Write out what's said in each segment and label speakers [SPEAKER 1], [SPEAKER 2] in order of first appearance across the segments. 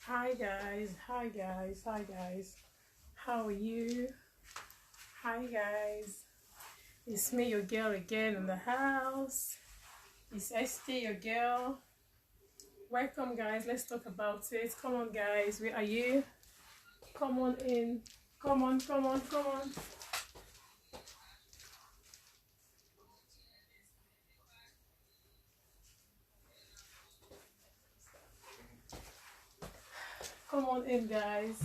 [SPEAKER 1] Hi guys, how are you? Hi guys, it's me, your girl again in the house. It's Esty, your girl. Welcome guys, let's talk about it. Come on guys, where are you? Come on in. Come on. Come on in guys.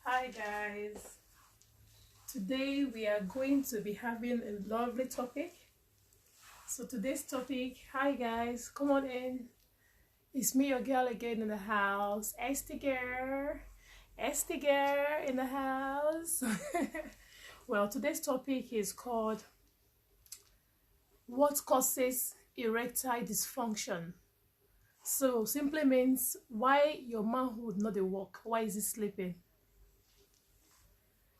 [SPEAKER 1] Hi guys. Today we are going to be having a lovely topic. So today's topic, hi guys, come on in. It's me, your girl again in the house. Esty girl in the house. Well, today's topic is called what causes erectile dysfunction. So simply means why your manhood not dey work. Why is it sleeping?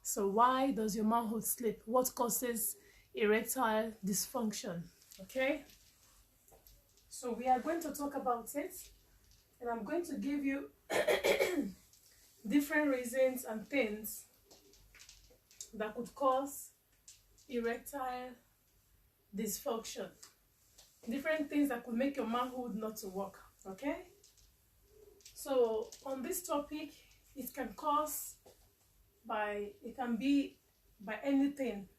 [SPEAKER 1] So why does your manhood sleep? What causes erectile dysfunction? Okay, so we are going to talk about it, and I'm going to give you different reasons and things that could cause erectile dysfunction. Different things that could make your manhood not to work. Okay, so on this topic, it can be by anything.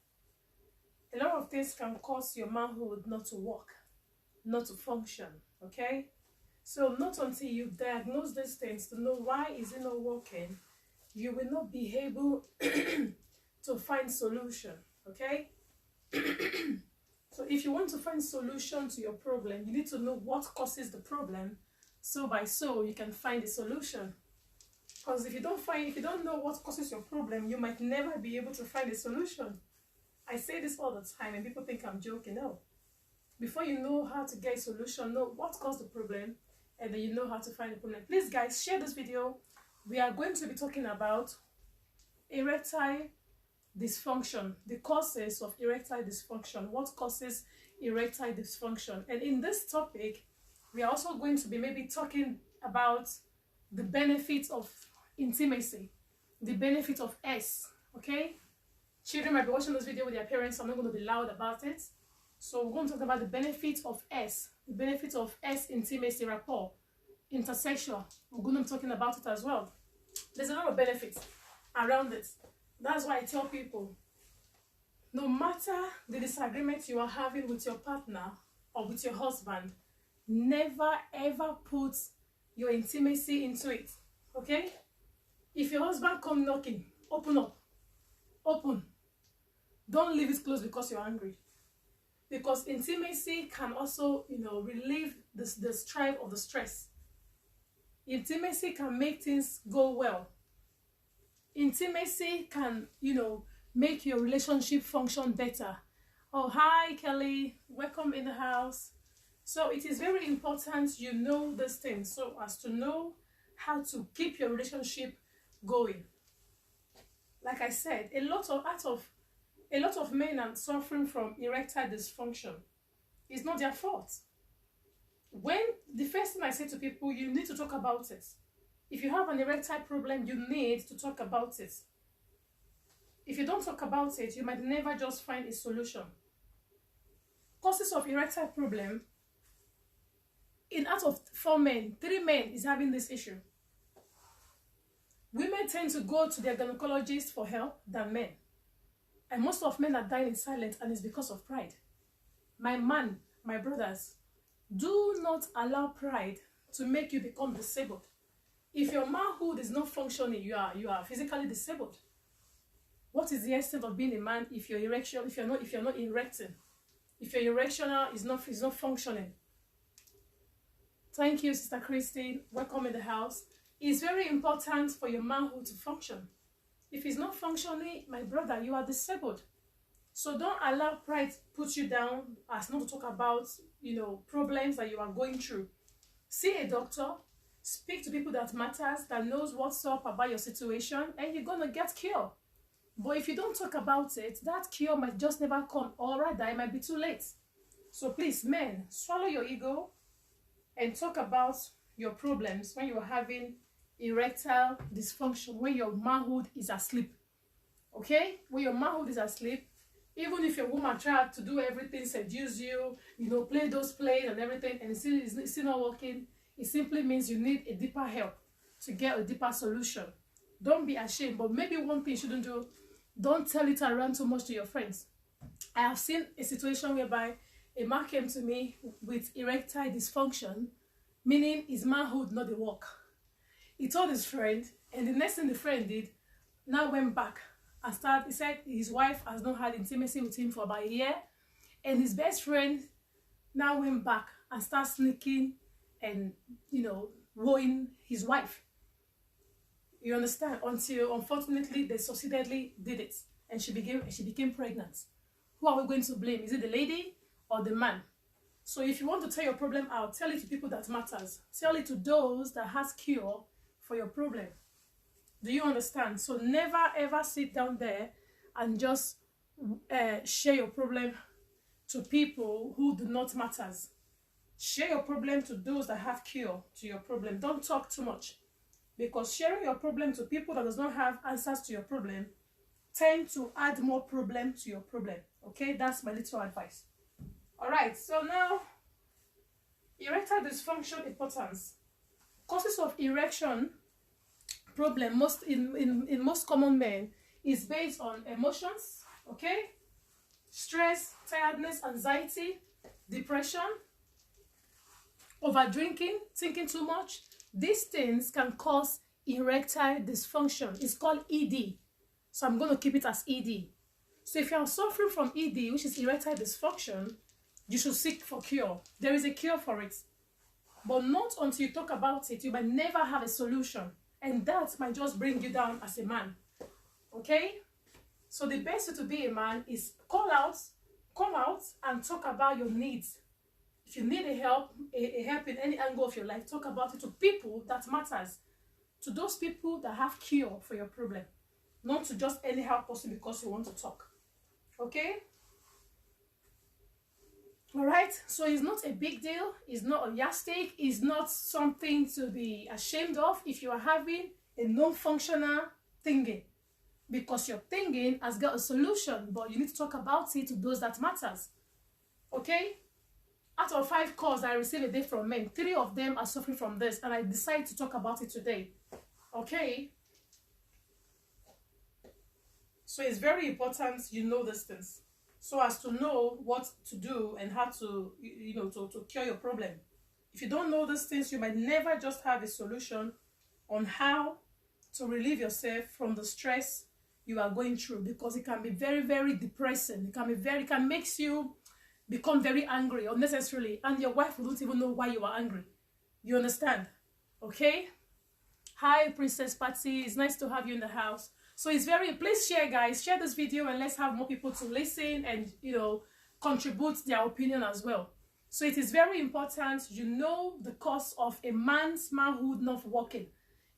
[SPEAKER 1] A lot of things can cause your manhood not to work, not to function. Okay, so not until you diagnose these things to know why is it not working, you will not be able to find solution. Okay. So if you want to find solution to your problem, you need to know what causes the problem, so you can find a solution. Because if you don't know what causes your problem, you might never be able to find a solution. I say this all the time and people think I'm joking. No. Before you know how to get a solution, know what caused the problem, and then you know how to find the problem. Please guys, share this video. We are going to be talking about erectile dysfunction, the causes of erectile dysfunction, what causes erectile dysfunction. And in this topic, we are also going to be maybe talking about the benefits of intimacy, the benefit of S. Okay, children might be watching this video with their parents, so I'm not going to be loud about it. So we're going to talk about the benefits of S, the benefits of S intimacy, rapport, intersexual. We're going to be talking about it as well. There's a lot of benefits around it. That's why I tell people, no matter the disagreement you are having with your partner or with your husband, never ever put your intimacy into it. Okay? If your husband come knocking, open up. Open. Don't leave it closed because you're angry. Because intimacy can also, relieve the strife of the stress. Intimacy can make things go well. Intimacy can, make your relationship function better. Oh, hi, Kelly. Welcome in the house. So it is very important you know these things so as to know how to keep your relationship going. Like I said, a lot of men are suffering from erectile dysfunction. It's not their fault. When the first thing I say to people, you need to talk about it. If you have an erectile problem, you need to talk about it. If you don't talk about it, you might never just find a solution. Causes of erectile problem. Out of 4 men, 3 men is having this issue. Women tend to go to their gynecologist for help than men. And most of men are dying in silence, and it's because of pride. My brothers, do not allow pride to make you become disabled. If your manhood is not functioning, you are physically disabled. What is the extent of being a man if you're not erecting? If your erection is not functioning? Thank you, Sister Christine. Welcome in the house. It's very important for your manhood to function. If it's not functioning, my brother, you are disabled. So don't allow pride put you down as not to talk about, problems that you are going through. See a doctor, speak to people that matters, that knows what's up about your situation, and you're going to get cured. But if you don't talk about it, that cure might just never come, or rather, it might be too late. So please, men, swallow your ego and talk about your problems when you're having erectile dysfunction, when your manhood is asleep. Okay? When your manhood is asleep, even if your woman tried to do everything, seduce you, play those plays and everything, and it's still not working, it simply means you need a deeper help to get a deeper solution. Don't be ashamed, but maybe one thing you shouldn't do, don't tell it around too much to your friends. I have seen a situation whereby a man came to me with erectile dysfunction, meaning his manhood not the work. He told his friend, and the next thing the friend did, now went back and he said his wife has not had intimacy with him for about a year, and his best friend now went back and started sneaking and, wooing his wife. You understand? Until, unfortunately, they succeededly did it, and she became pregnant. Who are we going to blame? Is it the lady or the man? So if you want to tell your problem out, tell it to people that matters. Tell it to those that has cure for your problem. Do you understand? So never ever sit down there and just share your problem to people who do not matters. Share your problem to those that have cure to your problem. Don't talk too much, because sharing your problem to people that does not have answers to your problem tend to add more problem to your problem. Okay, that's my little advice. All right, so now erectile dysfunction importance. Causes of erection problem in most common men is based on emotions, okay, stress, tiredness, anxiety, depression, over drinking, thinking too much. These things can cause erectile dysfunction. It's called ED, so I'm going to keep it as ED. So if you are suffering from ED, which is erectile dysfunction, you should seek for cure. There is a cure for it, but not until you talk about it. You might never have a solution, and that might just bring you down as a man. Okay? So the best way to be a man is come out and talk about your needs. If you need a help in any angle of your life, talk about it to people that matters, to those people that have cure for your problem, not to just anyhow person because you want to talk. Okay? All right, so it's not a big deal. It's not a yardstick. It's not something to be ashamed of if you are having a non-functional thinking, because your thinking has got a solution, but you need to talk about it to those that matters. Okay? Out of 5 calls I receive a day from men, 3 of them are suffering from this, and I decided to talk about it today. Okay? So it's very important you know these things, so as to know what to do and how to, to cure your problem. If you don't know these things, you might never just have a solution on how to relieve yourself from the stress you are going through, because it can be very, very depressing. It can make you become very angry unnecessarily, and your wife wouldn't even know why you are angry. You understand? Okay? Hi, Princess Patty. It's nice to have you in the house. So please share, guys. Share this video and let's have more people to listen and, contribute their opinion as well. So it is very important you know the cause of a man's manhood not working.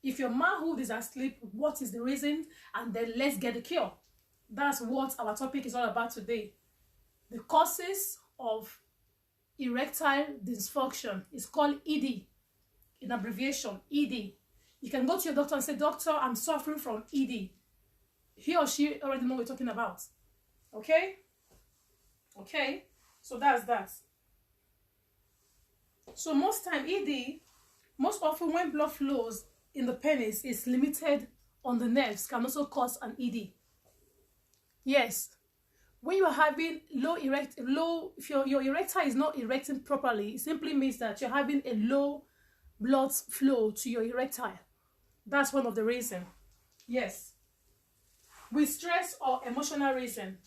[SPEAKER 1] If your manhood is asleep, what is the reason? And then let's get the cure. That's what our topic is all about today. The causes of erectile dysfunction is called ED, in abbreviation, ED. You can go to your doctor and say, "Doctor, I'm suffering from ED." He or she already know what we're talking about. Okay? Okay? So that's that. So most often when blood flows in the penis is limited on the nerves, can also cause an ED. Yes. When you are having if your erectile is not erecting properly, it simply means that you're having a low blood flow to your erectile. That's one of the reasons. Yes. With stress or emotional reason.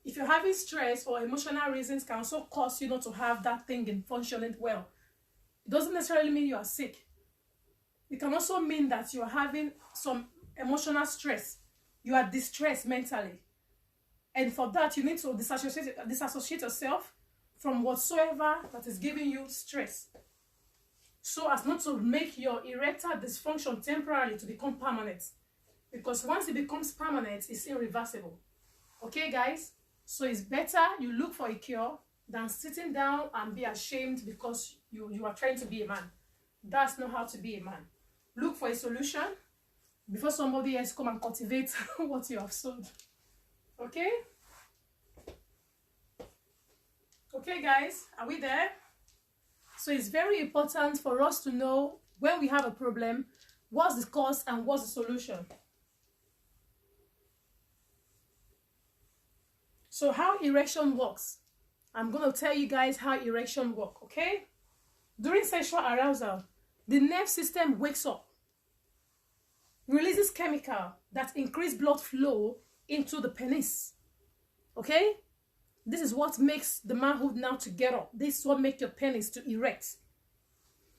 [SPEAKER 1] If you're having stress or emotional reasons, can also cause you not to have that thing in functioning well. It doesn't necessarily mean you are sick. It can also mean that you are having some emotional stress. You are distressed mentally. And for that, you need to disassociate yourself from whatsoever that is giving you stress, so as not to make your erectile dysfunction temporarily to become permanent. Because once it becomes permanent, it's irreversible. Okay, guys? So it's better you look for a cure than sitting down and be ashamed because you are trying to be a man. That's not how to be a man. Look for a solution before somebody else come and cultivate what you have sowed. Okay? Okay, guys, are we there? So it's very important for us to know when we have a problem, what's the cause and what's the solution. So how erection works. I'm going to tell you guys how erection works, okay? During sexual arousal, the nerve system wakes up, releases chemical that increase blood flow into the penis, okay? This is what makes the manhood now to get up. This is what makes your penis to erect.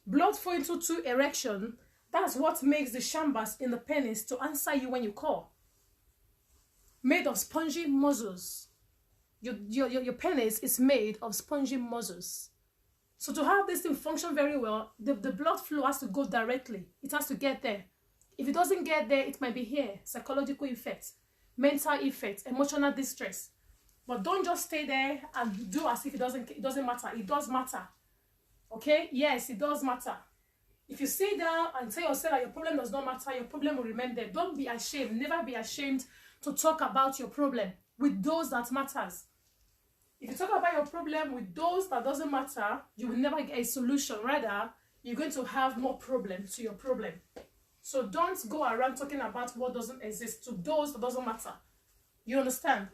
[SPEAKER 1] Blood flow into erection, that's what makes the chambers in the penis to answer you when you call. Made of spongy muscles. Your penis is made of spongy muscles. So to have this thing function very well, the blood flow has to go directly. It has to get there. If it doesn't get there, it might be here. Psychological effects, mental effects, emotional distress. But don't just stay there and do as if it doesn't matter. It does matter. Okay? Yes, it does matter. If you sit down and tell yourself that your problem does not matter, your problem will remain there. Don't be ashamed. Never be ashamed to talk about your problem with those that matters. If you talk about your problem with those that doesn't matter, you will never get a solution. Rather, you're going to have more problems to your problem. So don't go around talking about what doesn't exist to those that doesn't matter. You understand?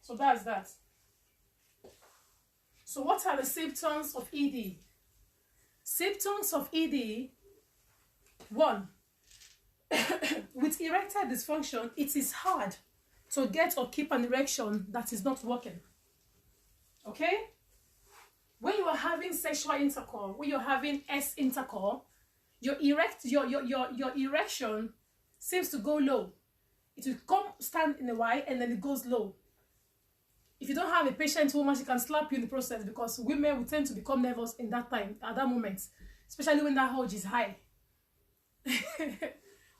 [SPEAKER 1] So that's that. So what are the symptoms of ED? Symptoms of ED. 1. With erectile dysfunction, it is hard to get or keep an erection that is not working. Okay? When you are having sexual intercourse, when you're having intercourse, your erection seems to go low. It will come stand in a while and then it goes low. If you don't have a patient woman, she can slap you in the process, because women will tend to become nervous in that time, at that moment, especially when that urge is high.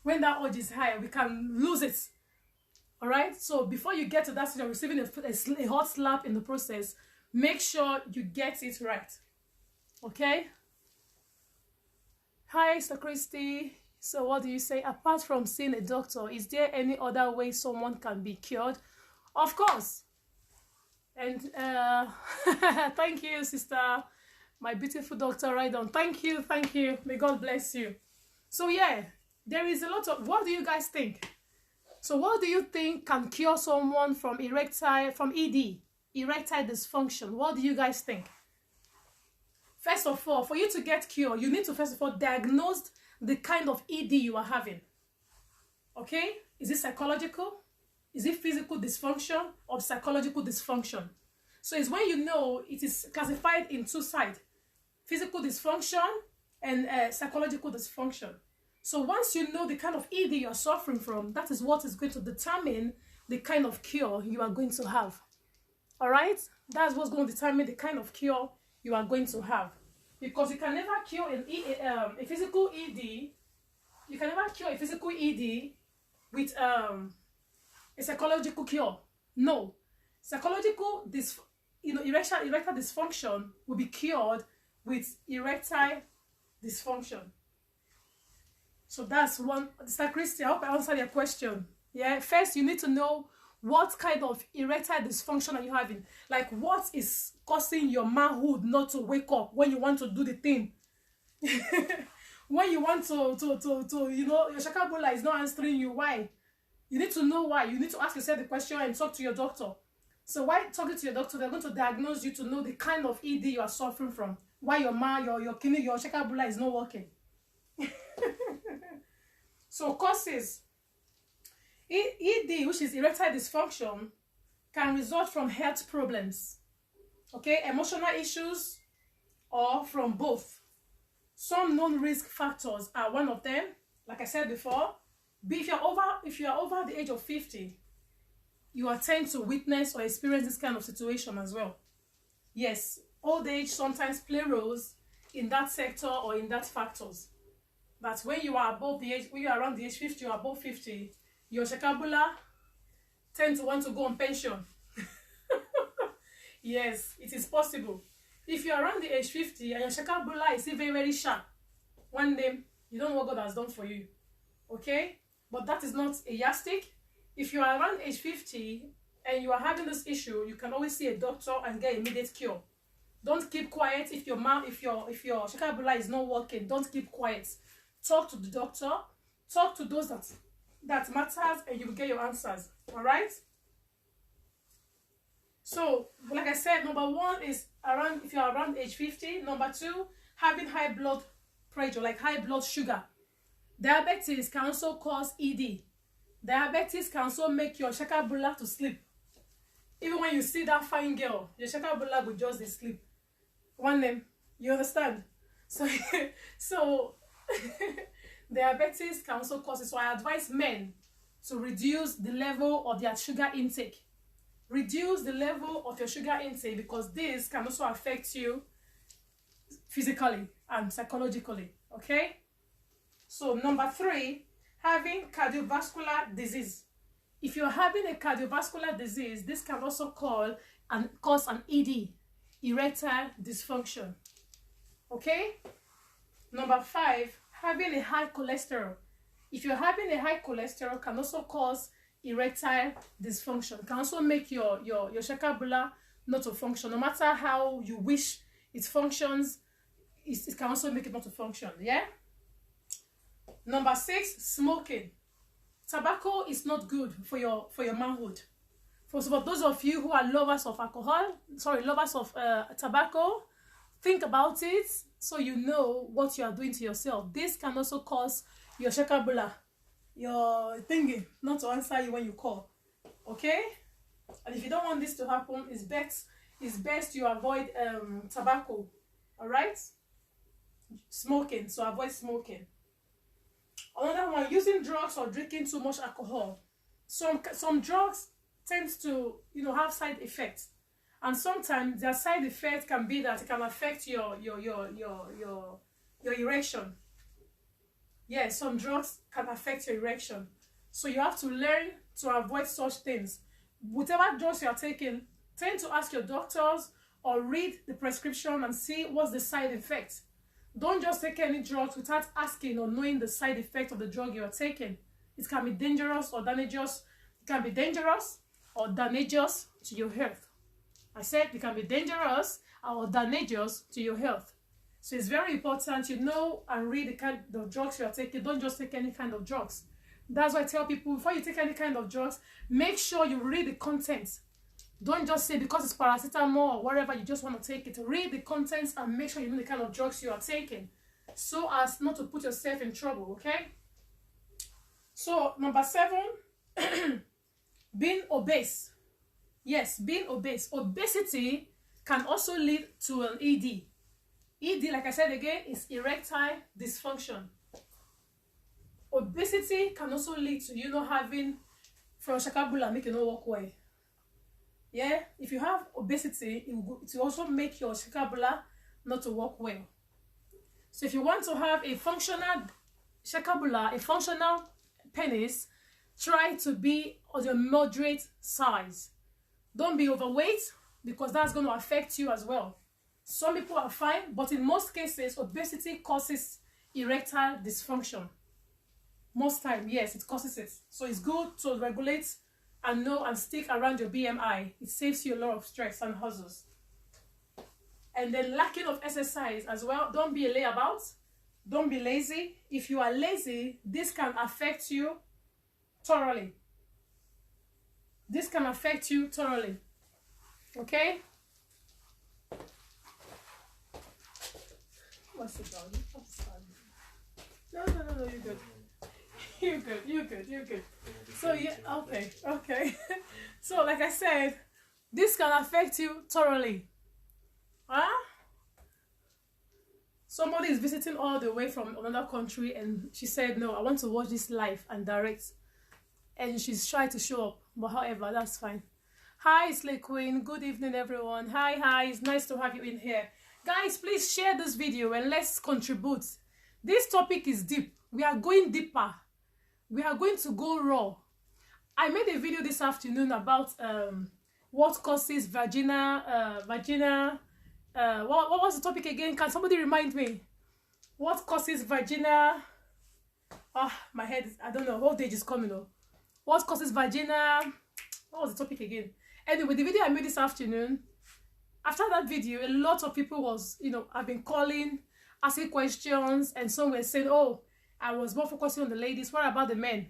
[SPEAKER 1] When that urge is high, we can lose it. All right? So before you get to that stage of receiving a hot slap in the process, make sure you get it right. Okay? Hi, Sir Christy. So what do you say? Apart from seeing a doctor, is there any other way someone can be cured? Of course. And thank you, sister, my beautiful doctor, right on. Thank you, thank you. May God bless you. So yeah, there is a lot of, what do you guys think? So what do you think can cure someone from ED, erectile dysfunction? What do you guys think? First of all, for you to get cured, you need to first of all diagnose the kind of ED you are having. Okay? Is it psychological? Is it physical dysfunction or psychological dysfunction? So it's when you know it is classified in two sides, physical dysfunction and psychological dysfunction. So once you know the kind of ED you are suffering from, that is what is going to determine the kind of cure you are going to have. All right? That's what's going to determine the kind of cure you are going to have. Because you can never cure a physical ED, you can never cure a physical ED with a psychological cure. No. Psychological erectile dysfunction will be cured with erectile dysfunction. So that's one. Mr. Christy, I hope I answered your question. Yeah. First, you need to know what kind of erectile dysfunction are you having. Like, what is causing your manhood not to wake up when you want to do the thing? When you want to your shakabula is not answering you. Why? You need to know why. You need to ask yourself the question and talk to your doctor. So while talking to your doctor, they're going to diagnose you to know the kind of ED you are suffering from. Why your kidney, your shakabula is not working. So causes. ED, which is erectile dysfunction, can result from health problems, okay, emotional issues, or from both. Some known risk factors are one of them. Like I said before, if you are over the age of 50, you are tend to witness or experience this kind of situation as well. Yes, old age sometimes play roles in that sector or in that factors. But when you are above the age, when you are around the age 50 or above 50, your shakabula tend to want to go on pension. Yes, it is possible. If you are around the age 50 and your shakabula is still very, very sharp, One day, you don't know what God has done for you. Okay? But that is not a yardstick. If you are around age 50 and you are having this issue, you can always see a doctor and get immediate cure. Don't keep quiet. If your shakabula is not working, don't keep quiet. Talk to the doctor. Talk to those that matters, and you will get your answers. All right? So, like I said, number one is if you're around age 50. Number two, having high blood pressure, like high blood sugar. Diabetes can also cause ED. Diabetes can also make your shakabula to sleep. Even when you see that fine girl, your shakabula will just sleep. One name, you understand? So diabetes can also cause it. So I advise men to reduce the level of their sugar intake. Reduce the level of your sugar intake, because this can also affect you physically and psychologically. Okay? So number three, having cardiovascular disease. If you're having a cardiovascular disease, this can also cause an ED, erectile dysfunction. Okay? Number five, having a high cholesterol. If you're having a high cholesterol, can also cause erectile dysfunction. Can also make your shakabula not to function. No matter how you wish it functions, it can also make it not to function. Yeah? Number six, smoking. Tobacco is not good for your manhood. For those of you who are lovers of tobacco, think about it so you know what you are doing to yourself. This can also cause your shakabula, your thingy, not to answer you when you call. Okay? And if you don't want this to happen, it's best you avoid tobacco. Alright? Smoking, so avoid smoking. Another one, using drugs or drinking too much alcohol. Some drugs tend to have side effects, and sometimes their side effect can be that it can affect your erection. Yes, some drugs can affect your erection, so you have to learn to avoid such things. Whatever drugs you are taking, tend to ask your doctors or read the prescription and see what's the side effect. Don't just take any drugs without asking or knowing the side effect of the drug you are taking. It can be dangerous or damageous. It can be dangerous or damageous to your health. I said it can be dangerous or damageous to your health. So it's very important you know and read the kind of drugs you are taking. Don't just take any kind of drugs. That's why I tell people, before you take any kind of drugs, make sure you read the contents. Don't just say because it's paracetamol or whatever, you just want to take it. Read the contents and make sure you know the kind of drugs you are taking, so as not to put yourself in trouble, okay? So, number seven, being obese. Yes, being obese. Obesity can also lead to an ED. ED, like I said again, is erectile dysfunction. Obesity can also lead to you not having from shakabula, make you not walk away. Yeah, if you have obesity, it will also make your shakabula not to work well. So if you want to have a functional shakabula, a functional penis, try to be on a moderate size. Don't be overweight, because that's going to affect you as well. Some people are fine, but in most cases, obesity causes erectile dysfunction. Most time, yes, it causes it. So it's good to regulate and know and stick around your BMI. It saves you a lot of stress and hassles. And then lacking of exercise as well. Don't be a layabout. Don't be lazy. If you are lazy, this can affect you thoroughly. This can affect you thoroughly. Okay? What's it done? No, you're good. You're good. So yeah, okay. So like I said, this can affect you thoroughly. Somebody is visiting all the way from another country, and she said, no, I want to watch this live and direct. And she's trying to show up, but however, that's fine. Hi, Slay Queen. Good evening, everyone. Hi. It's nice to have you in here. Guys, please share this video and let's contribute. This topic is deep. We are going deeper. We are going to go raw. I made a video this afternoon about what causes what was the topic again? Can somebody remind me? What causes vaginal... my head is, I don't know, old age is coming up. What causes vaginal... What was the topic again? Anyway, the video I made this afternoon, after that video, a lot of people was, I've been calling, asking questions, and some were saying, oh, I was more focusing on the ladies. What about the men?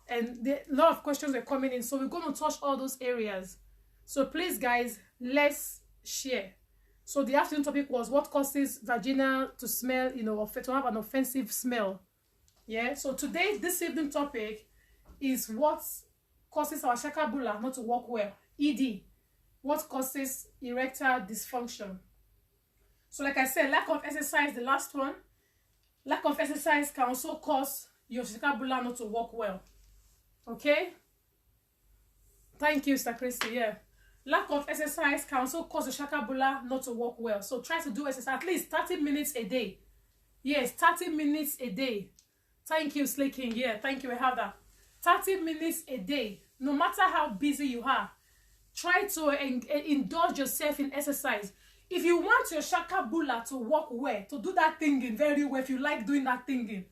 [SPEAKER 1] And a lot of questions were coming in, so we're going to touch all those areas. So please, guys, let's share. So the afternoon topic was what causes vagina to smell, or to have an offensive smell. Yeah. So today, this evening topic is what causes our shakabula not to work well. Eddy. What causes erectile dysfunction? So like I said, lack of exercise, the last one. Lack of exercise can also cause your shakabula not to work well. Okay? Thank you, Sir Christy. Yeah. Lack of exercise can also cause the shakabula not to work well. So try to do exercise at least 30 minutes a day. Yes, 30 minutes a day. Thank you, Slay King. Yeah, thank you. I have that. 30 minutes a day. No matter how busy you are, try to indulge yourself in exercise. If you want your shakabula to work well, to do that thing very well, if you like doing that thing,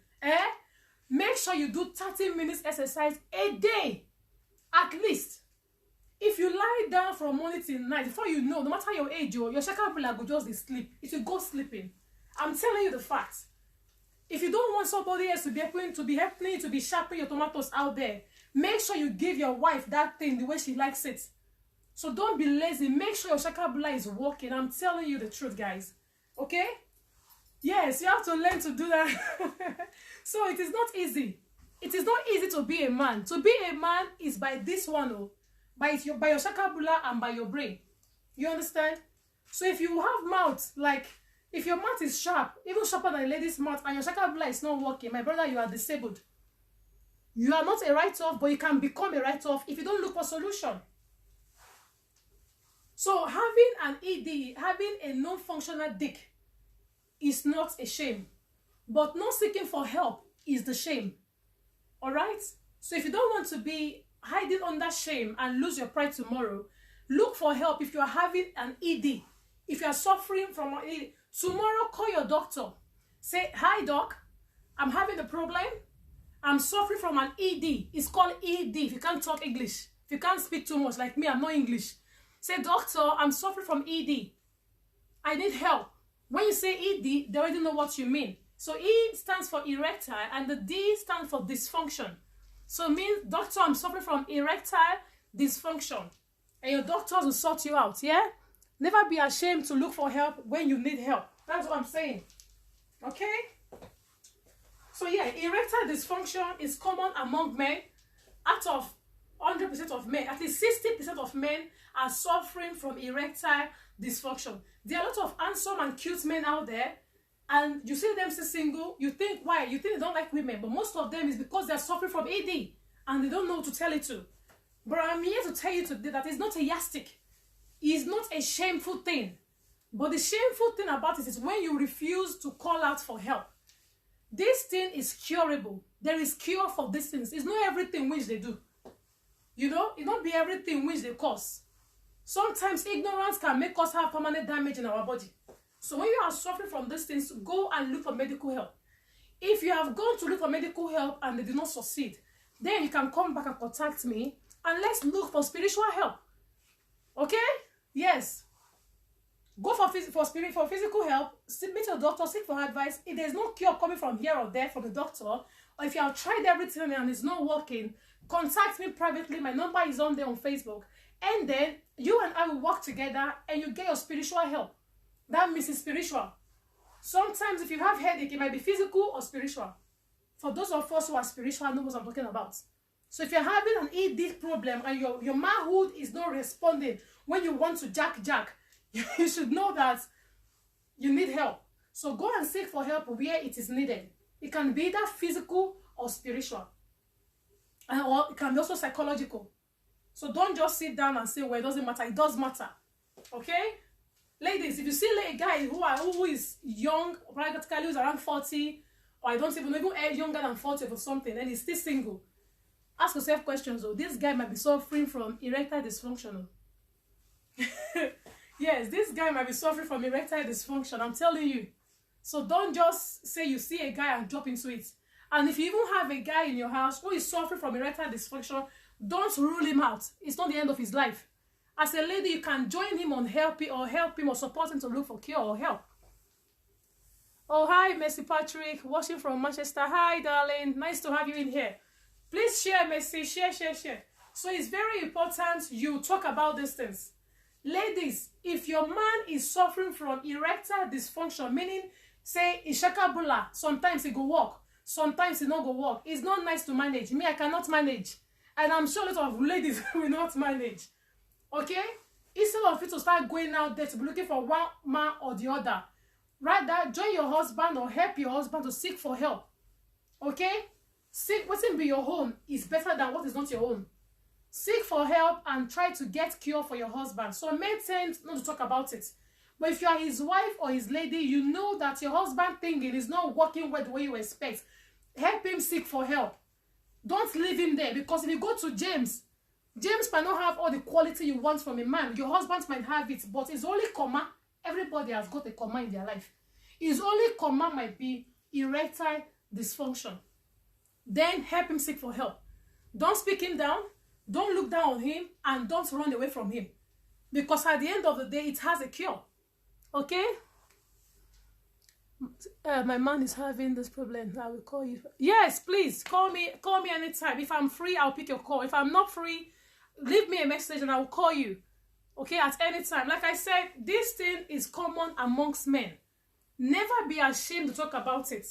[SPEAKER 1] make sure you do 30 minutes exercise a day, at least. If you lie down from morning till night, before you know, no matter your age, your shakabula will just sleep. It will go sleeping. I'm telling you the facts. If you don't want somebody else to be helping you to be sharpening your tomatoes out there, make sure you give your wife that thing the way she likes it. So don't be lazy. Make sure your shakabula is working. I'm telling you the truth, guys. Okay? Yes, you have to learn to do that. So it is not easy. It is not easy to be a man. To be a man is by this one, by your shakabula and by your brain. You understand? So if you have mouth, like if your mouth is sharp, even sharper than a lady's mouth, and your shakabula is not working, my brother, you are disabled. You are not a write-off, but you can become a write-off if you don't look for solution. So having an ED, having a non-functional dick is not a shame. But not seeking for help is the shame. Alright? So if you don't want to be hiding under shame and lose your pride tomorrow, look for help if you are having an ED. If you are suffering from an ED, tomorrow call your doctor. Say, hi doc, I'm having a problem. I'm suffering from an ED. It's called ED if you can't talk English. If you can't speak too much like me, I'm not English. Say, doctor, I'm suffering from ED. I need help. When you say ED, they already know what you mean. So E stands for erectile and the D stands for dysfunction. So it means, doctor, I'm suffering from erectile dysfunction. And your doctors will sort you out, yeah? Never be ashamed to look for help when you need help. That's what I'm saying. Okay? So yeah, erectile dysfunction is common among men. Out of 100% of men, at least 60% of men are suffering from erectile dysfunction. There are a lot of handsome and cute men out there, and you see them still single. You think, why? You think they don't like women, but most of them is because they're suffering from ED and they don't know who to tell it to. But I'm here to tell you today that it's not a yastic. It's not a shameful thing. But the shameful thing about it is when you refuse to call out for help. This thing is curable. There is cure for these things. It's not everything which they do. You know, it don't be everything which they cause. Sometimes ignorance can make us have permanent damage in our body. So when you are suffering from these things, go and look for medical help. If you have gone to look for medical help and they did not succeed, then you can come back and contact me and let's look for spiritual help. Okay? Yes. Go for physical help, meet your doctor, seek for advice. If there's no cure coming from here or there from the doctor, or if you have tried everything and it's not working, contact me privately. My number is on there on Facebook. And then you and I will work together and you get your spiritual help. That means it's spiritual. Sometimes if you have headache, it might be physical or spiritual. For those of us who are spiritual, I know what I'm talking about. So if you're having an ED problem and your manhood is not responding when you want to jack, you should know that you need help. So go and seek for help where it is needed. It can be either physical or spiritual. Or it can be also psychological. So don't just sit down and say, well, it doesn't matter. It does matter. Okay? Ladies, if you see a guy who is young, practically who's around 40, or I don't even younger than 40 or something, and he's still single, ask yourself questions. Oh, this guy might be suffering from erectile dysfunction. Yes, this guy might be suffering from erectile dysfunction. I'm telling you. So don't just say you see a guy and drop into it. And if you even have a guy in your house who is suffering from erectile dysfunction, don't rule him out. It's not the end of his life. As a lady, you can join him on help him or support him to look for cure or help. Oh, hi, Mercy Patrick, watching from Manchester. Hi, darling. Nice to have you in here. Please share, Mercy. Share. So it's very important you talk about these things. Ladies, if your man is suffering from erectile dysfunction, meaning, say, ishakabula, sometimes he go walk, sometimes he not go walk. It's not nice to manage. Me, I cannot manage. And I'm sure a lot of ladies will not manage. Okay? Instead of you to start going out there to be looking for one man or the other, rather join your husband or help your husband to seek for help. Okay? Seek what will be your own is better than what is not your own. Seek for help and try to get cure for your husband. So men tend not to talk about it. But if you are his wife or his lady, you know that your husband thinking is not working well the way you expect. Help him seek for help. Don't leave him there, because if you go to James might not have all the quality you want from a man. Your husband might have it, but it's only comma. Everybody has got a comma in their life. His only comma might be erectile dysfunction. Then help him seek for help. Don't speak him down. Don't look down on him, and don't run away from him. Because at the end of the day, it has a cure. Okay? My man is having this problem. I will call you. Yes, please, call me anytime. If I'm free, I'll pick your call. If I'm not free, leave me a message and I will call you. Okay, at any time. Like I said, this thing is common amongst men. Never be ashamed to talk about it.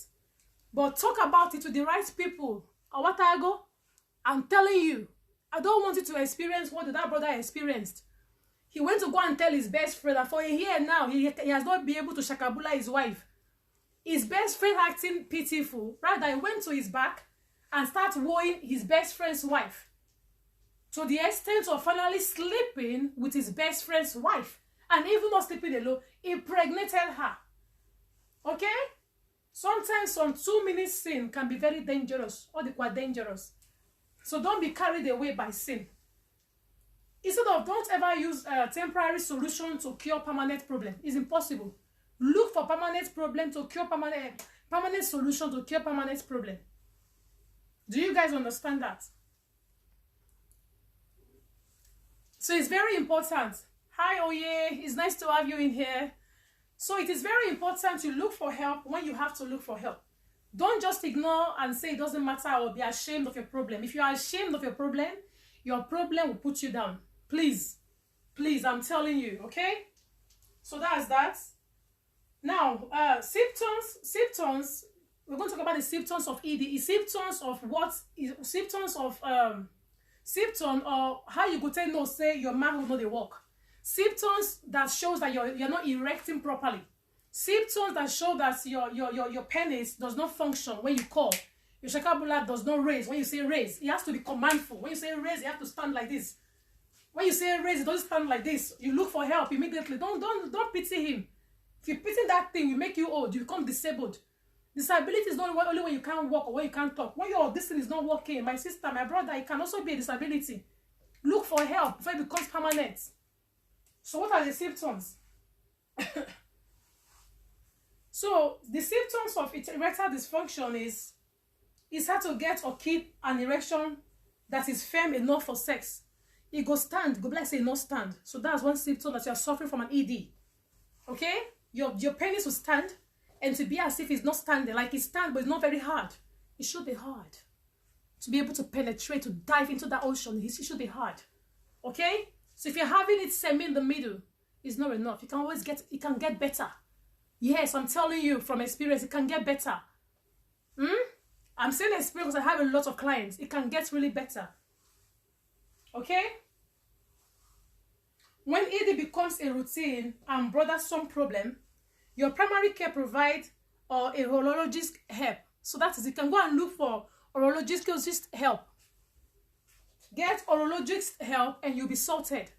[SPEAKER 1] But talk about it to the right people. Awatago, I'm telling you, I don't want you to experience what that brother experienced. He went to go and tell his best friend that for a year now, he has not been able to shakabula his wife. His best friend acting pitiful. Rather, he went to his back and started wooing his best friend's wife. To the extent of finally sleeping with his best friend's wife. And even not sleeping alone, he impregnated her. Okay? Sometimes some 2 minutes sin can be very dangerous, or they quite dangerous. So don't be carried away by sin. Instead of, don't ever use a temporary solution to cure permanent problem. It's impossible. Look for permanent problem to cure permanent solution to cure permanent problem. Do you guys understand that? So it's very important. Hi, Oye. It's nice to have you in here. So it is very important to look for help when you have to look for help. Don't just ignore and say it doesn't matter or be ashamed of your problem. If you are ashamed of your problem will put you down. Please, I'm telling you, okay? So that's that. Now, symptoms. We're going to talk about the symptoms of ED. Symptoms of what? Symptoms of symptom or how you could tell no say your man will not work. Symptoms that shows that you're not erecting properly. Symptoms that show that your penis does not function when you call. Your shakabula does not raise. When you say raise, it has to be commandful. When you say raise, you have to stand like this. When you say raise, it doesn't stand like this. You look for help immediately. Don't pity him. If you pity that thing, it will make you old. You become disabled. Disability is not only when you can't walk or when you can't talk. When this thing is not working, my sister, my brother, it can also be a disability. Look for help before it becomes permanent. So what are the symptoms? So the symptoms of erectile dysfunction is it's hard to get or keep an erection that is firm enough for sex. It go stand, go like say no stand. So that's one symptom that you are suffering from an ED. Okay? Your penis will stand and to be as if it's not standing, like it stands, but it's not very hard. It should be hard. To be able to penetrate, to dive into that ocean, it should be hard. Okay? So if you're having it semi in the middle, it's not enough. It can get better. Yes, I'm telling you from experience, it can get better. I'm saying experience because I have a lot of clients. It can get really better. Okay? When ED becomes a routine and brothers some problem, your primary care provides or a urologist help. So that is, you can go and look for urologist help. Get urologist help and you'll be sorted.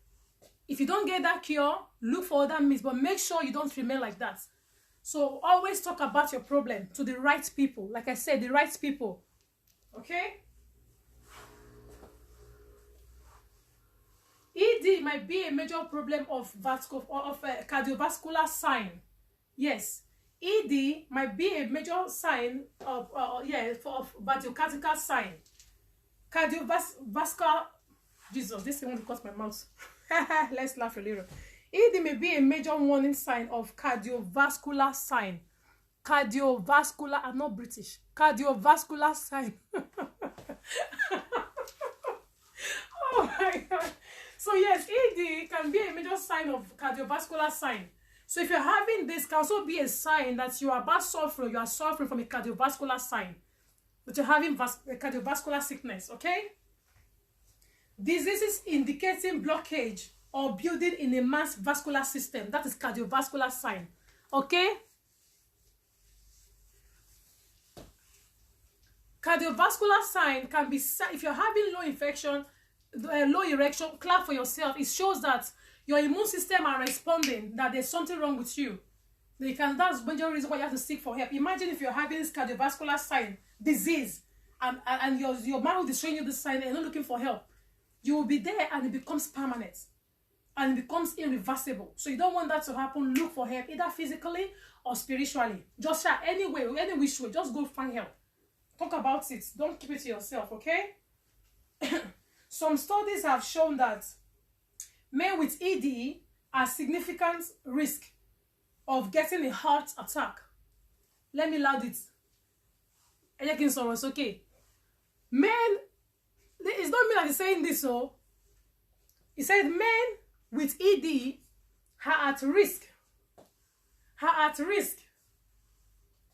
[SPEAKER 1] If you don't get that cure, look for other means, but make sure you don't remain like that. So always talk about your problem to the right people. Like I said, the right people. Okay? ED might be a major problem of cardiovascular sign. Yes. ED might be a major sign of cardiovascular sign. Cardiovascular, Jesus, this thing won't cut my mouth. Let's laugh a little. ED may be a major warning sign of cardiovascular sign. Cardiovascular, I'm not British. Cardiovascular sign. Oh my God. So yes, ED can be a major sign of cardiovascular sign. So if you're having this, can also be a sign that you are suffering from a cardiovascular sign. That you're having cardiovascular sickness, okay? Diseases indicating blockage or building in a man's vascular system. That is cardiovascular sign, okay? Cardiovascular sign can be, if you're having low infection, low erection, clap for yourself. It shows that your immune system are responding, that there's something wrong with you. That's the major reason why you have to seek for help. Imagine if you're having this cardiovascular sign, disease, and your man is showing you this sign and you're not looking for help. You will be there and it becomes permanent. And it becomes irreversible. So you don't want that to happen. Look for help, either physically or spiritually. Just try any which way. Just go find help. Talk about it. Don't keep it to yourself, okay? Some studies have shown that men with ED are significant risk of getting a heart attack. Let me loud it. It's okay. Men, it's not me that is saying this, so he said men with ED are at risk.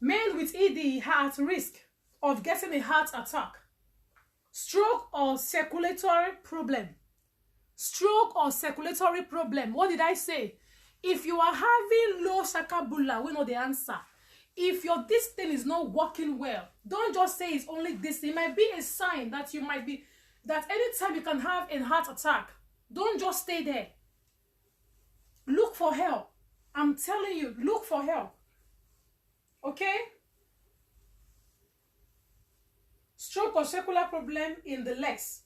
[SPEAKER 1] Men with ED are at risk of getting a heart attack, stroke or circulatory problem. What did I say? If you are having low shakabula, we know the answer. If this thing is not working well, don't just say it's only this. It might be a sign that you might be, that anytime you can have a heart attack. Don't just stay there. Look for help. I'm telling you, look for help. Okay? Stroke or circular problem in the legs.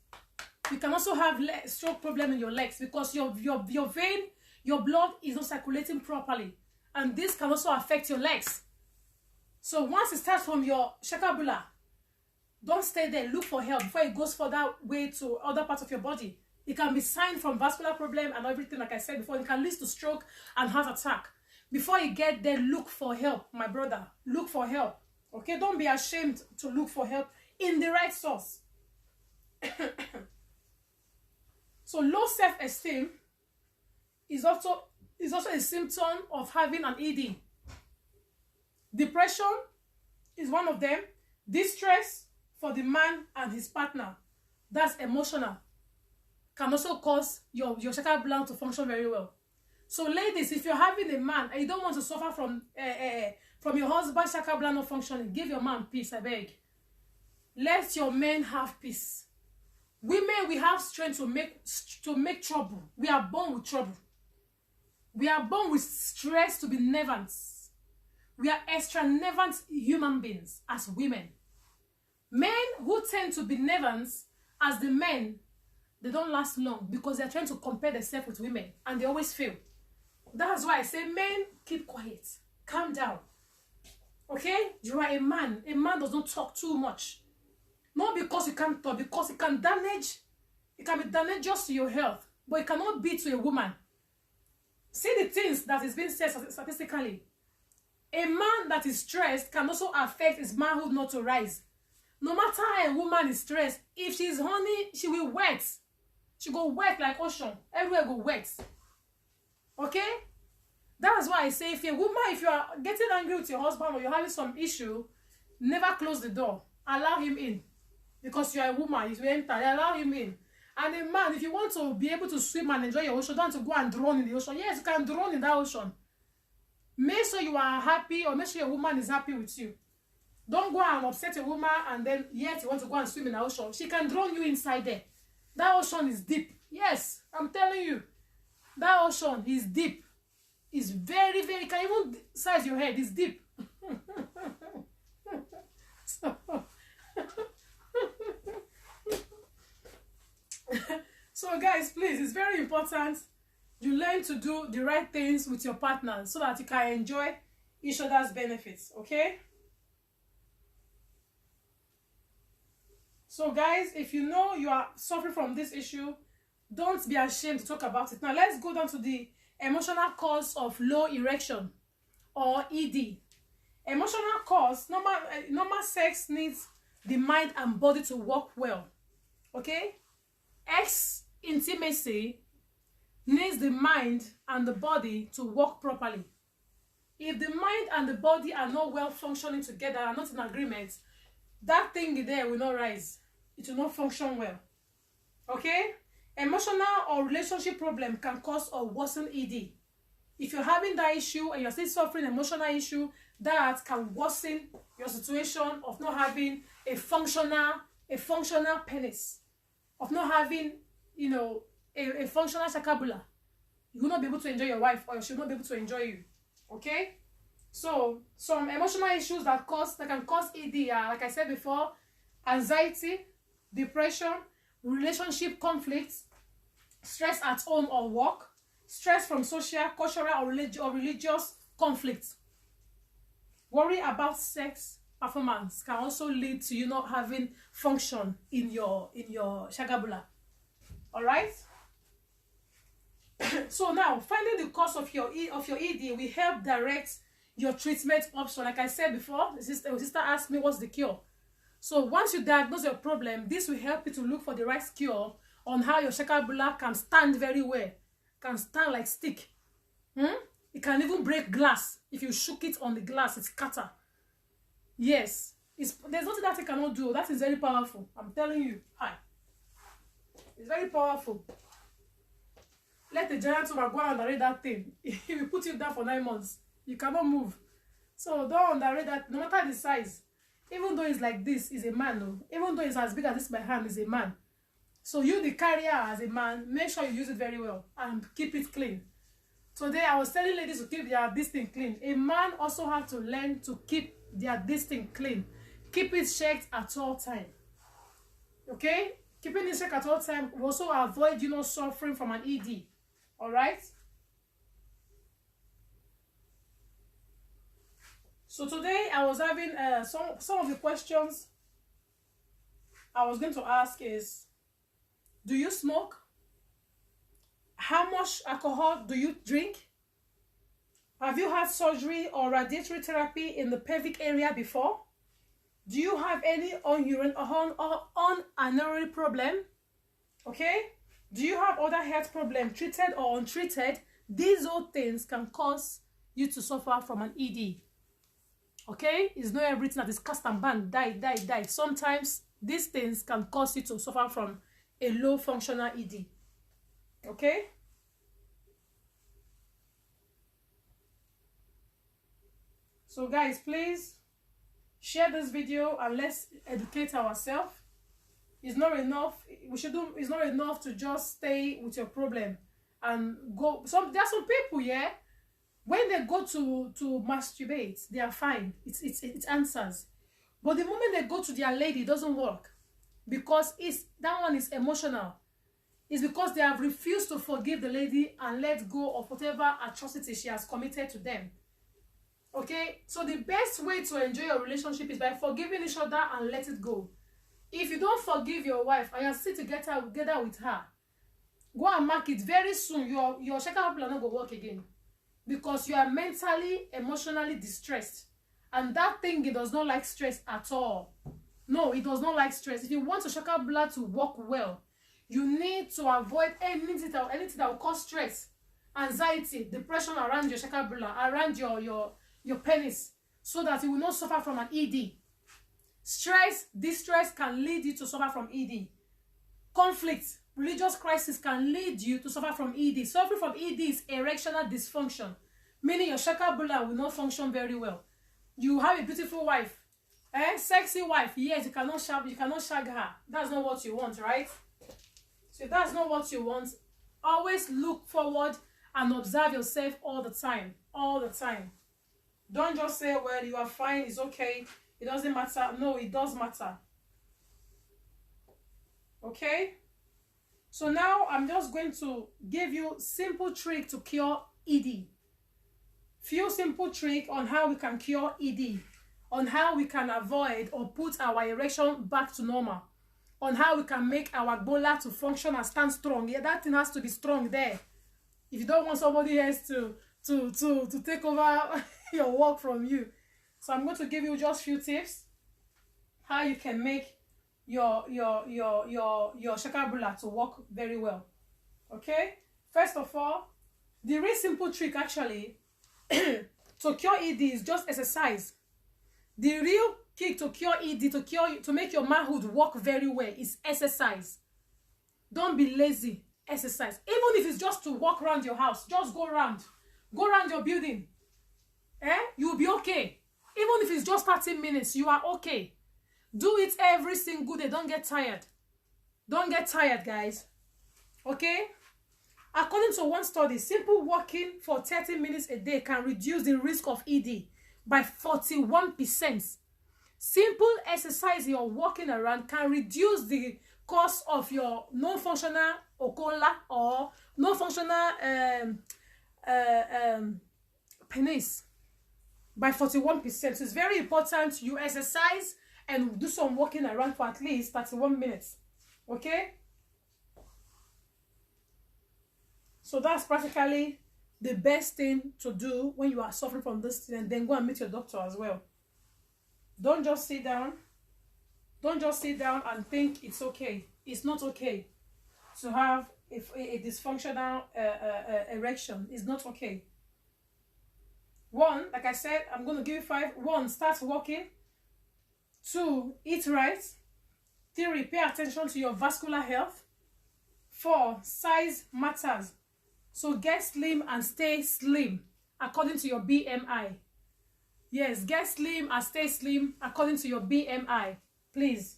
[SPEAKER 1] You can also have stroke problem in your legs because your vein, your blood is not circulating properly. And this can also affect your legs. So once it starts from your shakabula, don't stay there. Look for help before it goes further way to other parts of your body. It can be sign from vascular problem and everything, like I said before. It can lead to stroke and heart attack. Before you get there, look for help, my brother. Look for help. Okay? Don't be ashamed to look for help in the right source. So low self-esteem is also a symptom of having an ED. Depression is one of them. Distress for the man and his partner. That's emotional. Can also cause your chakra gland to function very well. So ladies, if you're having a man and you don't want to suffer from your husband's chakra gland not functioning, give your man peace, I beg. Let your men have peace. Women, we have strength to make trouble. We are born with trouble. We are born with stress to be nervous. We are extra nervous human beings as women. Men who tend to be nervous as the men, they don't last long because they're trying to compare themselves with women and they always fail. That's why I say, men, keep quiet. Calm down. Okay? You are a man. A man does not talk too much. Not because you can't talk, because it can be dangerous to your health, but it cannot be to a woman. See the things that is being said statistically. A man that is stressed can also affect his manhood not to rise. No matter how a woman is stressed, if she's horny, she will wet. She go wet like ocean. Everywhere go wet. Okay? That's why I say, if you are getting angry with your husband or you're having some issue, never close the door. Allow him in. Because you are a woman, if you enter, allow him in. And a man, if you want to be able to swim and enjoy your ocean, don't want to go and drown in the ocean. Yes, you can drown in that ocean. Make sure you are happy, or make sure your woman is happy with you. Don't go and upset a woman and then yet you want to go and swim in the ocean. She can drown you inside there. That ocean is deep. Yes, I'm telling you. That ocean is deep. It's very, very, you can even size your head. It's deep. So guys, please, it's very important you learn to do the right things with your partner so that you can enjoy each other's benefits, okay? So guys, if you know you are suffering from this issue, don't be ashamed to talk about it. Now let's go down to the emotional cause of low erection or ED. Emotional cause, normal sex needs the mind and body to work well, okay? Intimacy needs the mind and the body to work properly. If the mind and the body are not well functioning together, are not in agreement, that thing there will not rise. It will not function well, okay? Emotional or relationship problem can cause or worsen ED. If you're having that issue and you're still suffering emotional issue, that can worsen your situation of not having a functional penis, of not having, you know, a functional shakabula. You will not be able to enjoy your wife, or she will not be able to enjoy you, okay? So some emotional issues that can cause ED are, like I said before, anxiety, depression, relationship conflicts, stress at home or work, stress from social, cultural, or religious conflicts. Worry about sex performance can also lead to you not having function in your shagabula. All right. So now, finding the cause of your ED will help direct your treatment option. Like I said before, the sister asked me what's the cure. So once you diagnose your problem, this will help you to look for the right cure on how your shakabula can stand very well, can stand like stick. It can even break glass. If you shook it on the glass, it scatter. Yes, there's nothing that it cannot do. That is very powerful. I'm telling you. Hi. It's very powerful. Let the giant go and underrate that thing. If we put you down for 9 months, you cannot move. So don't underrate that. No matter the size, even though it's like this, is a man. No? Even though it's as big as this, my hand is a man. So you, the carrier, as a man, make sure you use it very well and keep it clean. Today, I was telling ladies to keep this thing clean. A man also have to learn to keep this thing clean. Keep it checked at all time. Okay? Keeping it checked at all time will also avoid, suffering from an ED. All right? So today, I was having some of the questions I was going to ask is, do you smoke? How much alcohol do you drink? Have you had surgery or radiatory therapy in the pelvic area before? Do you have any urinary problem? Okay? Do you have other health problems, treated or untreated? These all things can cause you to suffer from an ED. Okay? It's not everything that is cast and banned, die. Sometimes these things can cause you to suffer from a low functional ED. Okay? So guys, please share this video and let's educate ourselves. It's not enough. It's not enough to just stay with your problem and go. There are some people, yeah, when they go to masturbate, they are fine. It answers. But the moment they go to their lady, it doesn't work, because that one is emotional. It's because they have refused to forgive the lady and let go of whatever atrocity she has committed to them. Okay, so the best way to enjoy your relationship is by forgiving each other and let it go. If you don't forgive your wife and you're still together with her, go and mark it very soon. Your shaka will not go work again, because you are mentally, emotionally distressed, and that thing, it does not like stress at all. No, it does not like stress. If you want your shaka blood to work well, you need to avoid anything that will cause stress, anxiety, depression around your shaka blood, around your penis, so that you will not suffer from an ED. Stress, distress can lead you to suffer from ED. Conflict, religious crisis can lead you to suffer from ED. Suffering from ED is erectional dysfunction, meaning your shakabula will not function very well. You have a beautiful wife, sexy wife, yes, you cannot shag her. That's not what you want, right? So if that's not what you want, always look forward and observe yourself all the time. Don't just say, well, you are fine, it's okay, it doesn't matter. No, it does matter. Okay? So now I'm just going to give you simple trick to cure ED. Few simple tricks on how we can cure ED, on how we can avoid or put our erection back to normal, on how we can make our bola to function and stand strong. Yeah, that thing has to be strong there. If you don't want somebody else to take over your work from you. So I'm going to give you just few tips how you can make your shakabula to work very well. Okay? First of all, the real simple trick actually to cure ED is just exercise. The real key to cure ED, to make your manhood work very well, is exercise. Don't be lazy. Exercise. Even if it's just to walk around your house, just go around your building. You'll be okay. Even if it's just 30 minutes, you are okay. Do it every single day. Don't get tired. Don't get tired, guys. Okay? According to one study, simple walking for 30 minutes a day can reduce the risk of ED by 41%. Simple exercise you're walking around can reduce the cause of your non-functional okola or non-functional penis by 41%. So it's very important you exercise and do some walking around for at least 31 minutes. Okay? So that's practically the best thing to do when you are suffering from this thing, and then go and meet your doctor as well. Don't just sit down. Don't just sit down and think it's okay. It's not okay to have a dysfunctional erection. It's not okay. 1, like I said, I'm going to give you 5. 1, start walking. 2, eat right. 3, pay attention to your vascular health. 4, size matters. So get slim and stay slim according to your BMI. Yes, get slim and stay slim according to your BMI. Please,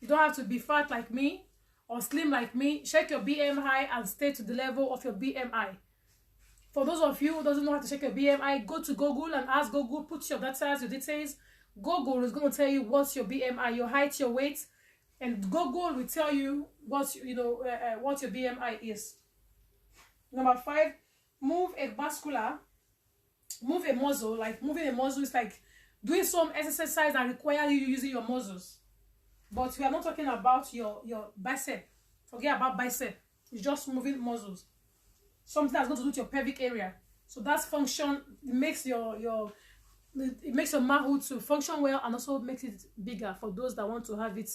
[SPEAKER 1] you don't have to be fat like me or slim like me. Check your BMI and stay to the level of your BMI. For those of you who doesn't know how to check your BMI, go to Google and ask Google, put your data, your details. Google is going to tell you what's your BMI, your height, your weight, and Google will tell you what your BMI is. Number 5, move a muscle. Like moving a muscle is like doing some exercise that require you using your muscles. But we are not talking about your bicep. Forget about bicep. It's just moving muscles. Something that's going to do to your pelvic area. So that's function. It makes your manhood to function well, and also makes it bigger for those that want to have it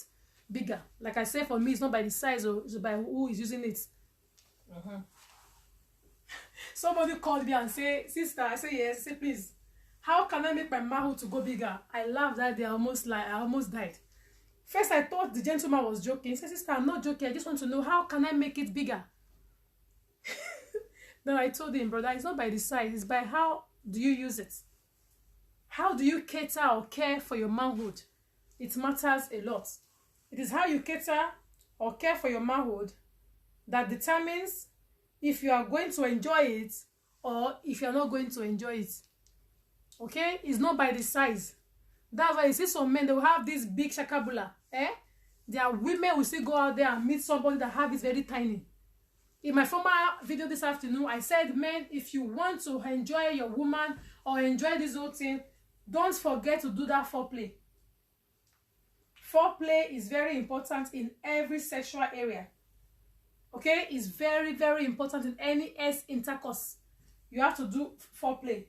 [SPEAKER 1] bigger. Like I said, for me, it's not by the size, or it's by who is using it. Somebody called me and say, "Sister," I say yes. I say, "Please, how can I make my manhood to go bigger?" I laughed that day. I almost died. First, I thought the gentleman was joking. He said, "Sister, I'm not joking. I just want to know, how can I make it bigger?" Then I told him, "Brother, it's not by the size. It's by how do you use it. How do you cater or care for your manhood? It matters a lot. It is how you cater or care for your manhood that determines if you are going to enjoy it or if you are not going to enjoy it. Okay? It's not by the size. That's why you see some men, they will have this big shakabula. There are women who still go out there and meet somebody that have it very tiny. In my former video this afternoon, I said, men, if you want to enjoy your woman or enjoy this whole thing, don't forget to do that foreplay. Foreplay is very important in every sexual area. Okay? It's very, very important in any intercourse. You have to do foreplay.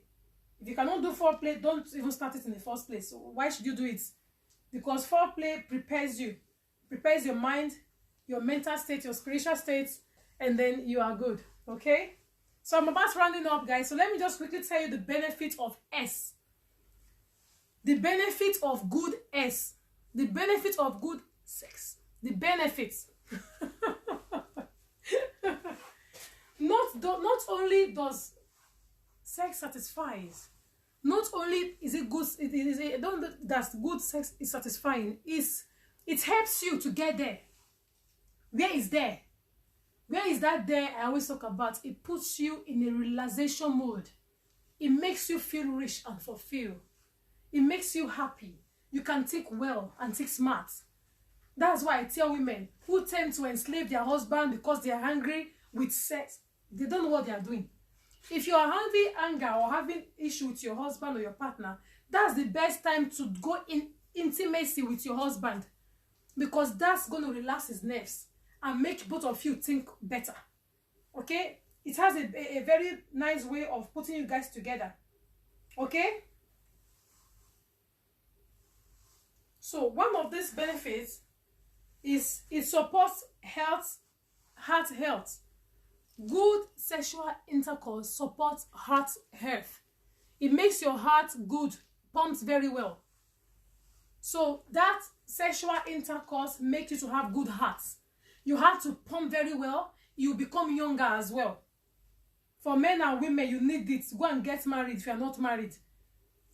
[SPEAKER 1] If you cannot do foreplay, don't even start it in the first place. So why should you do it? Because foreplay prepares you. Prepares your mind, your mental state, your spiritual state, and then you are good. Okay? So I'm about rounding up, guys. So let me just quickly tell you the benefit of S. The benefit of good S. The benefit of good sex. The benefits. Not only does sex satisfies, not only is it good, that's good sex is satisfying, it helps you to get there. Where is there? Where is that there I always talk about? It puts you in a realization mode. It makes you feel rich and fulfilled. It makes you happy. You can think well and think smart. That's why I tell women who tend to enslave their husband because they are hungry with sex, they don't know what they are doing. If you are having anger or having issue with your husband or your partner, that's the best time to go in intimacy with your husband, because that's going to relax his nerves and make both of you think better. Okay? It has a very nice way of putting you guys together. Okay? So one of these benefits is it supports heart health. Good sexual intercourse supports heart health. It makes your heart good, pumps very well. So that sexual intercourse makes you to have good hearts. You have to pump very well. You become younger as well. For men and women, you need it. Go and get married if you are not married.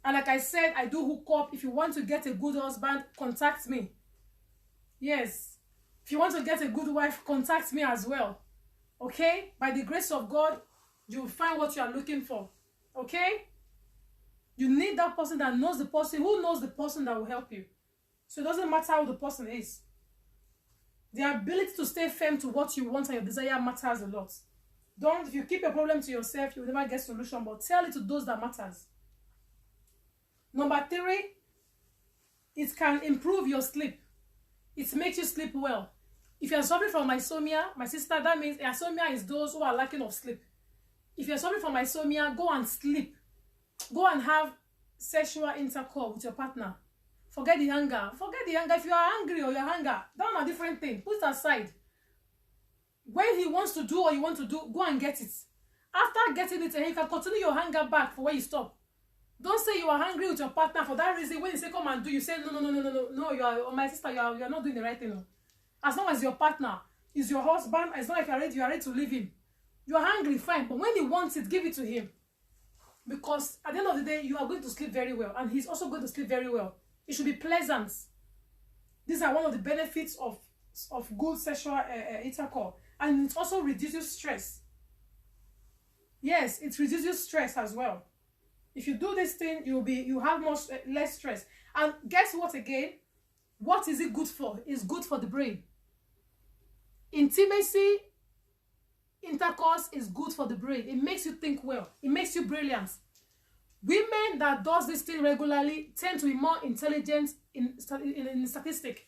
[SPEAKER 1] And like I said, I do hook up. If you want to get a good husband, contact me. Yes. If you want to get a good wife, contact me as well. Okay? By the grace of God, you'll find what you are looking for. Okay? You need that person that knows the person, who knows the person that will help you. So it doesn't matter who the person is. The ability to stay firm to what you want and your desire matters a lot. If you keep your problem to yourself, you will never get solution, but tell it to those that matters. Number 3, it can improve your sleep. It makes you sleep well. If you are suffering from insomnia, my sister, that means insomnia is those who are lacking of sleep. If you are suffering from insomnia, go and sleep. Go and have sexual intercourse with your partner. Forget the anger. Forget the anger. If you are angry or you're anger, that's a different thing. Put it aside. When he wants to do what you want to do, go and get it. After getting it, you can continue your anger back for where you stop. Don't say you are angry with your partner for that reason. When you say come and do, you say no, you are, my sister, you are not doing the right thing. No. As long as your partner is your husband, it's not like you are ready to leave him. You are angry, fine, but when he wants it, give it to him. Because at the end of the day, you are going to sleep very well, and he's also going to sleep very well. It should be pleasant. These are one of the benefits of good sexual intercourse, and it also reduces stress. Yes, it reduces stress as well. If you do this thing, you have less stress. And guess what again? What is it good for? It's good for the brain. Intimacy, intercourse is good for the brain. It makes you think well. It makes you brilliant. Women that does this thing regularly tend to be more intelligent in statistic.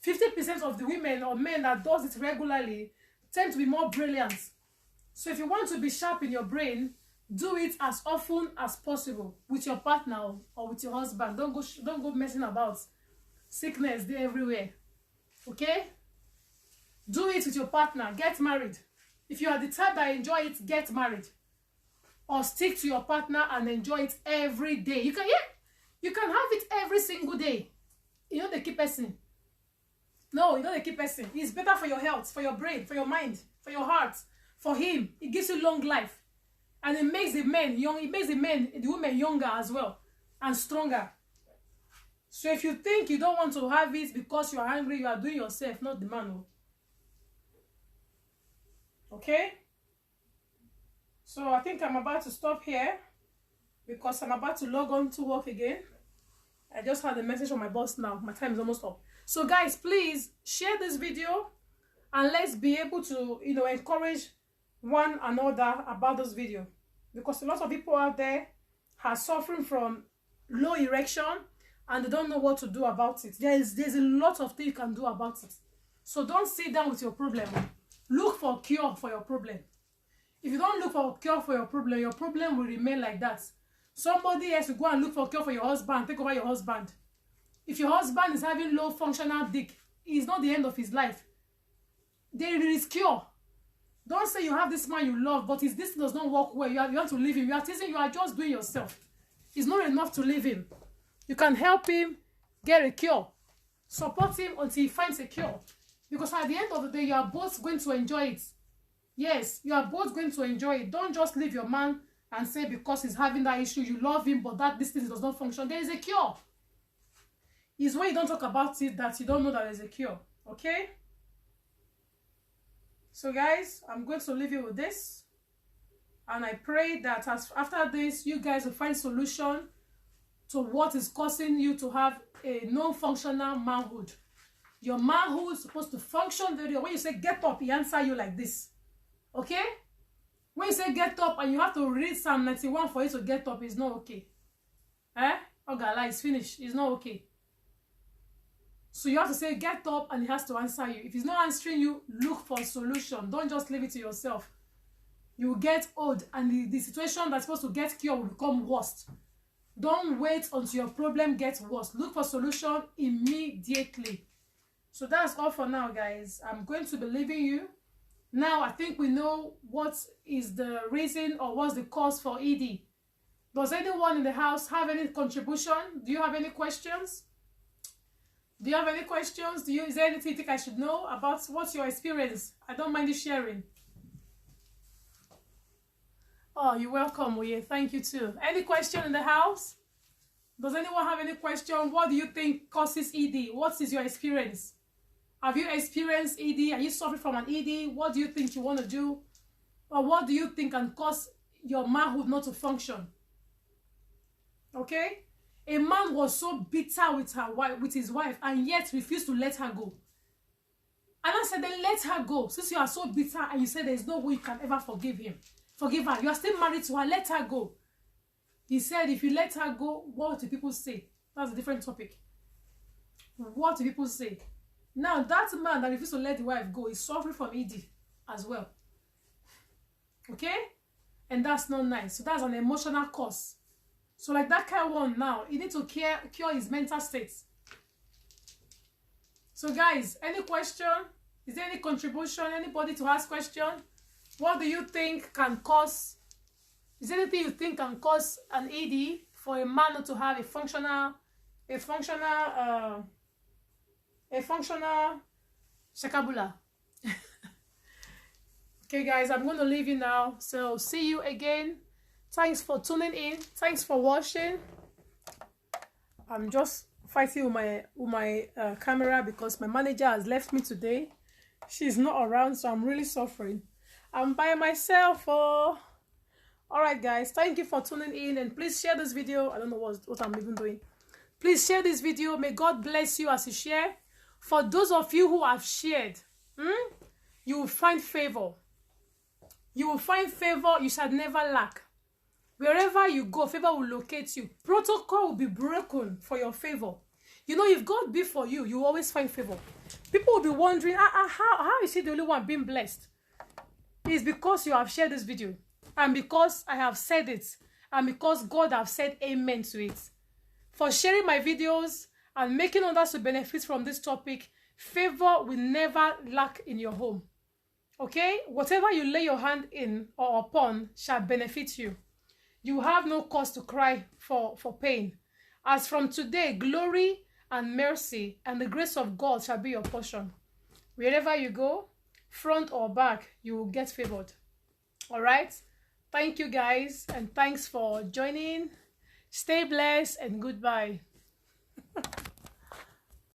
[SPEAKER 1] 50% of the women or men that does it regularly tend to be more brilliant. So if you want to be sharp in your brain, do it as often as possible with your partner or with your husband. Don't go messing about. Sickness there everywhere. Okay? Do it with your partner. Get married. If you are the type that enjoy it, get married. Or stick to your partner and enjoy it every day. You can have it every single day. You know the key person. No, you know the key person. It's better for your health, for your brain, for your mind, for your heart, for him. It gives you long life. And it makes the men young. It makes the women younger as well and stronger. So if you think you don't want to have it because you are angry, you are doing yourself, not the man. Okay? So I think I'm about to stop here because I'm about to log on to work again. I just had a message from my boss now. My time is almost up. So guys, please share this video and let's be able to, encourage one another about this video, because a lot of people out there are suffering from low erection and they don't know what to do about it. There's a lot of things you can do about it. So don't sit down with your problem. Look for a cure for your problem. If you don't look for a cure for your problem will remain like that. Somebody has to go and look for a cure for your husband. Take over your husband. If your husband is having low functional dick, it's not the end of his life. There is cure. Don't say you have this man you love, but this does not work well. You want to leave him. You are teasing. You are just doing yourself. It's not enough to leave him. You can help him get a cure. Support him until he finds a cure. Because at the end of the day, you are both going to enjoy it. Yes, you are both going to enjoy it. Don't just leave your man and say because he's having that issue, you love him, but this thing does not function. There is a cure. It's when you don't talk about it that you don't know that there's a cure. Okay? So guys, I'm going to leave you with this. And I pray that after this, you guys will find solution to what is causing you to have a non-functional manhood. Your manhood is supposed to function very well. When you say get up, he answers you like this. Okay? When you say get up and you have to read Psalm 91 for you to get up, it's not okay. Ogala is finished. It's not okay. So you have to say get up and he has to answer you. If he's not answering you, look for a solution. Don't just leave it to yourself. You will get old and the situation that's supposed to get cured will become worse. Don't wait until your problem gets worse. Look for solution immediately. So that's all for now, guys. I'm going to be leaving you. Now, I think we know what is the reason or what's the cause for Eddy. Does anyone in the house have any contribution? Do you have any questions? Do you have any questions? Is there anything you think I should know about what's your experience? I don't mind you sharing. Oh, you're welcome, Oye. Thank you too. Any question in the house? Does anyone have any question? What do you think causes Eddy? What is your experience? Have you experienced Eddy? Are you suffering from an Eddy? What do you think you want to do? Or what do you think can cause your manhood not to function? Okay? A man was so bitter with his wife and yet refused to let her go. And I said, then let her go. Since you are so bitter and you said there is no way you can ever forgive her. You are still married to her. Let her go. He said, if you let her go, what do people say? That's a different topic. What do people say? Now, that man that refused to let the wife go is suffering from Eddy as well. Okay? And that's not nice. So that's an emotional cause. So like that kind of one now, he needs to cure his mental state. So guys, any question? Is there any contribution? Anybody to ask question? What do you think can cause? Is there anything you think can cause an Eddy for a man not to have a functional shakabula? Okay guys, I'm going to leave you now. So see you again. Thanks for tuning in. Thanks for watching. I'm just fighting with my camera because my manager has left me today. She's not around, so I'm really suffering. I'm by myself. Oh. Alright guys, thank you for tuning in, and please share this video. I don't know what I'm even doing. Please share this video. May God bless you as you share. For those of you who have shared, you will find favor. You will find favor. You shall never lack. Wherever you go, favor will locate you. Protocol will be broken for your favor. You know, if God be for you, you always find favor. People will be wondering, how is he the only one being blessed? It's because you have shared this video. And because I have said it. And because God have said amen to it. For sharing my videos and making others to benefit from this topic, favor will never lack in your home. Okay? Whatever you lay your hand in or upon shall benefit you. You have no cause to cry for pain. As from today, glory and mercy and the grace of God shall be your portion. Wherever you go, front or back, you will get favored. All right? Thank you guys, and thanks for joining. Stay blessed and goodbye.